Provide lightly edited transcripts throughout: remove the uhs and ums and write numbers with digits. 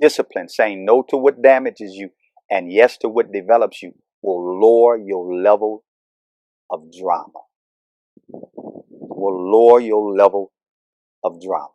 Discipline, saying no to what damages you and yes to what develops you, will lower your level of drama. Will lower your level of drama.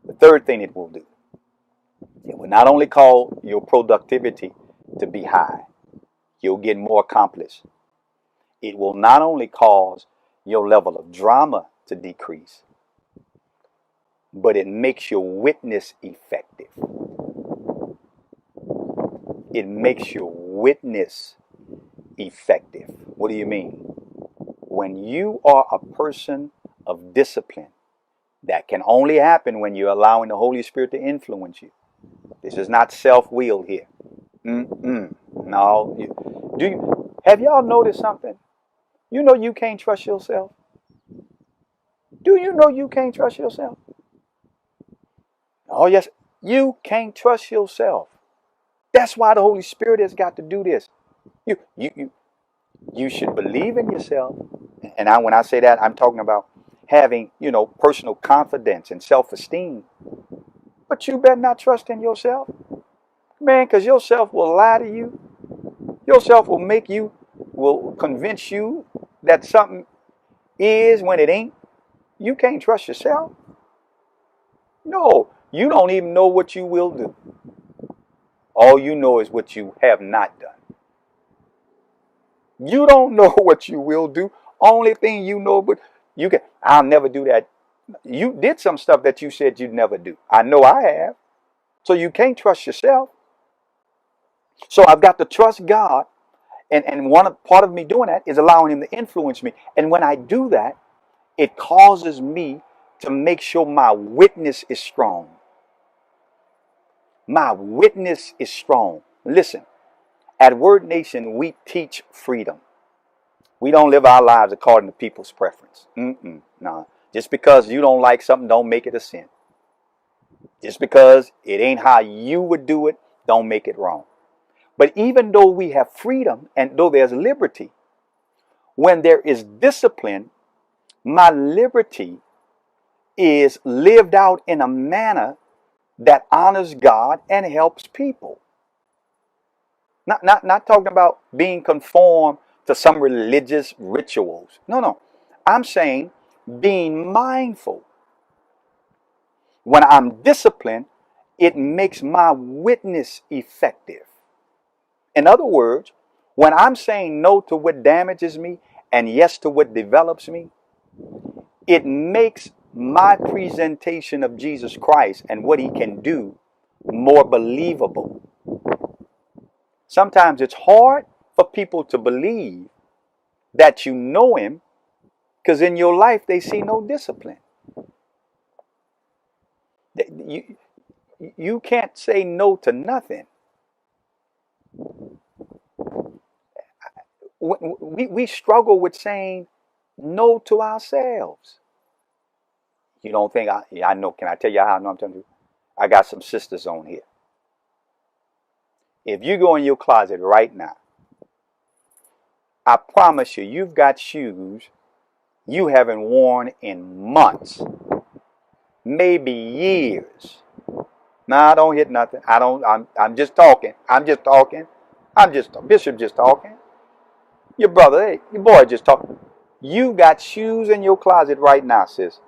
The third thing it will do, it will not only cause your productivity to be high, you'll get more accomplished. It will not only cause your level of drama to decrease, but it makes your witness effective. It makes your witness effective. What do you mean? When you are a person of discipline, that can only happen when you're allowing the Holy Spirit to influence you. This is not self-will here. No. Have y'all noticed something? You know you can't trust yourself. Do you know you can't trust yourself? Oh yes, you can't trust yourself. That's why the Holy Spirit has got to do this. You should believe in yourself. And when I say that, I'm talking about having, personal confidence and self-esteem. But you better not trust in yourself. Man, because yourself will lie to you. Yourself will convince you that something is when it ain't. You can't trust yourself. No, you don't even know what you will do. All you know is what you have not done. You don't know what you will do. Only thing you know, but I'll never do that. You did some stuff that you said you'd never do. I know I have. So you can't trust yourself. So I've got to trust God. And part of me doing that is allowing him to influence me. And when I do that, it causes me to make sure my witness is strong. My witness is strong. Listen, at Word Nation, we teach freedom. We don't live our lives according to people's preference. No. Just because you don't like something, don't make it a sin. Just because it ain't how you would do it, don't make it wrong. But even though we have freedom and though there's liberty, when there is discipline, my liberty is lived out in a manner that honors God and helps people. Not talking about being conformed to some religious rituals. No. I'm saying being mindful. When I'm disciplined, it makes my witness effective. In other words, when I'm saying no to what damages me and yes to what develops me, it makes my presentation of Jesus Christ and what he can do more believable. Sometimes it's hard for people to believe that you know him because in your life they see no discipline. You can't say no to nothing. We struggle with saying no to ourselves. You don't think I know. Can I tell you how I know I'm telling you? I got some sisters on here. If you go in your closet right now, I promise you, you've got shoes you haven't worn in months, maybe years. Nah, don't hit nothing. I'm just talking. Bishop just talking. Your brother, hey, your boy just talking. You got shoes in your closet right now, sis,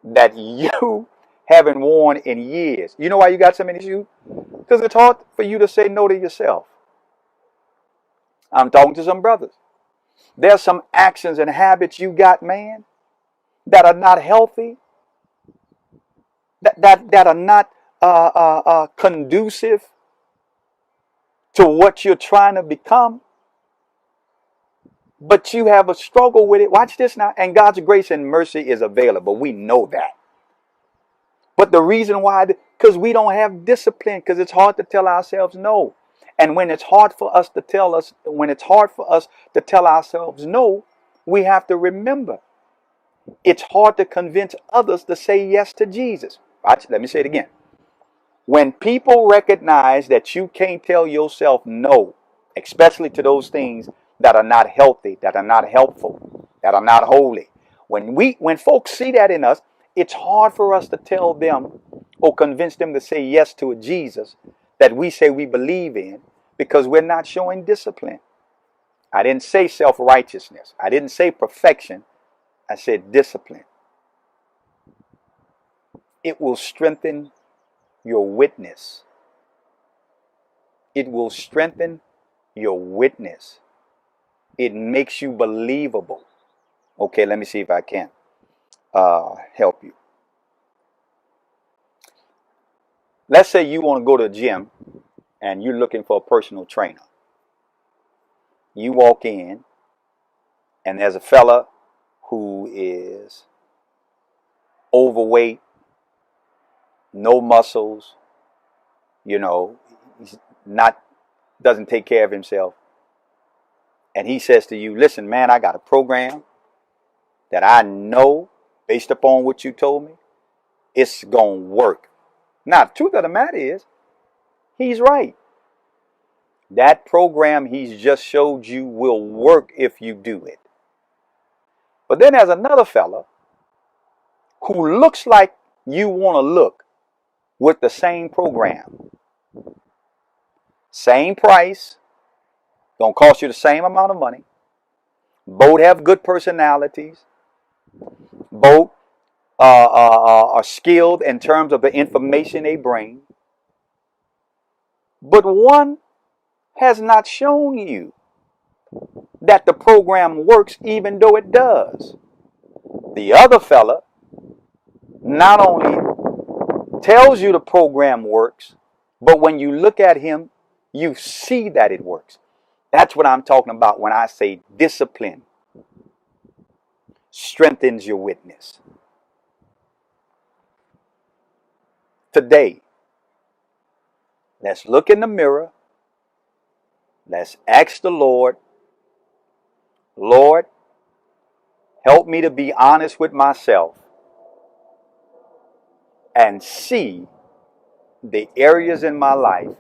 that you haven't worn in years. You know why you got so many shoes? Because it's hard for you to say no to yourself. I'm talking to some brothers. There's some actions and habits you got, man, that are not healthy, that are not conducive to what you're trying to become. But you have a struggle with it. Watch this now. And God's grace and mercy is available. We know that. But the reason why, because we don't have discipline, because it's hard to tell ourselves no. And when it's hard for us to tell ourselves no, we have to remember it's hard to convince others to say yes to Jesus. Right? Let me say it again. When people recognize that you can't tell yourself no, especially to those things that are not healthy, that are not helpful, that are not holy. When folks see that in us, it's hard for us to tell them or convince them to say yes to a Jesus that we say we believe in, because we're not showing discipline. I didn't say self-righteousness. I didn't say perfection. I said discipline. It will strengthen your witness. It will strengthen your witness. It makes you believable. Okay, let me see if I can help you. Let's say you want to go to a gym and you're looking for a personal trainer. You walk in and there's a fella who is overweight, no muscles, he's doesn't take care of himself. And he says to you, listen, man, I got a program that I know, based upon what you told me, it's going to work. Now, the truth of the matter is, he's right. That program he's just showed you will work if you do it. But then there's another fella who looks like you want to look with the same program. Same price, gonna cost you the same amount of money. Both have good personalities. Both are skilled in terms of the information they bring. But one has not shown you that the program works, even though it does. The other fella not only tells you the program works, but when you look at him, you see that it works. That's what I'm talking about when I say discipline strengthens your witness. Today, let's look in the mirror. Let's ask the Lord, Lord, help me to be honest with myself and see the areas in my life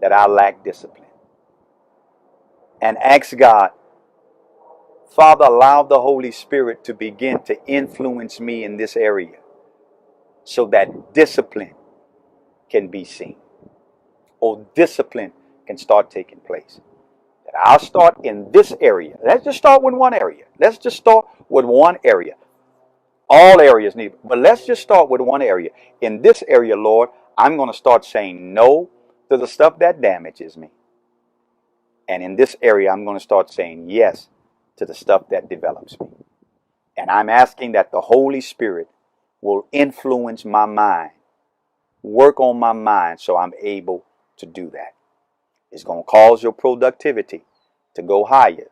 that I lack discipline. And ask God, Father, allow the Holy Spirit to begin to influence me in this area so that discipline can be seen, or discipline can start taking place. That I'll start in this area. Let's just start with one area. Let's just start with one area. All areas need, but let's just start with one area. In this area, Lord, I'm going to start saying no to the stuff that damages me. And in this area, I'm going to start saying yes to the stuff that develops me. And I'm asking that the Holy Spirit will influence my mind, work on my mind so I'm able to do that. It's going to cause your productivity to go higher,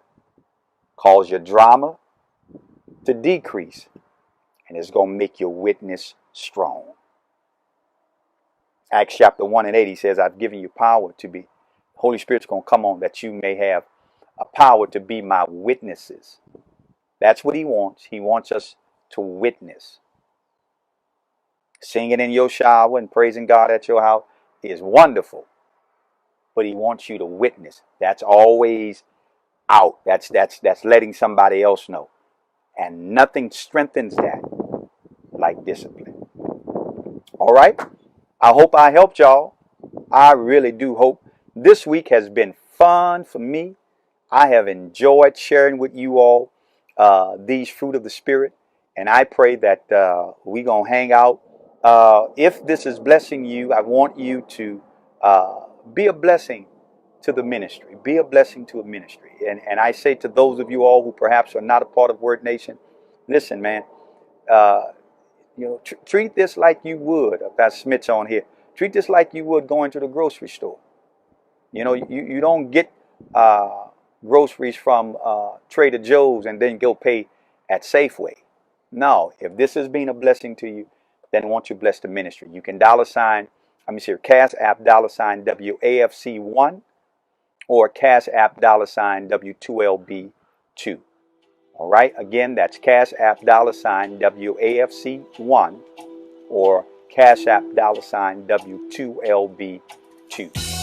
cause your drama to decrease, and it's going to make your witness strong. Acts chapter 1 and 8, he says, I've given you power to be. Holy Spirit's going to come on that you may have a power to be my witnesses. That's what he wants. He wants us to witness. Singing in your shower and praising God at your house is wonderful. But he wants you to witness. That's always out. That's letting somebody else know. And nothing strengthens that like discipline. All right? I hope I helped y'all. I really do hope. This week has been fun for me. I have enjoyed sharing with you all these fruit of the Spirit. And I pray that we're going to hang out. If this is blessing you, I want you to be a blessing to the ministry. Be a blessing to a ministry. And I say to those of you all who perhaps are not a part of Word Nation, listen, man, treat this like you would, Pastor Smith's on here, treat this like you would going to the grocery store. You don't get groceries from Trader Joe's and then go pay at Safeway. No, if this has been a blessing to you, then won't you bless the ministry? You can Cash App $WAFC1 or Cash App $W2LB2. All right, again, that's Cash App $WAFC1 or Cash App $W2LB2.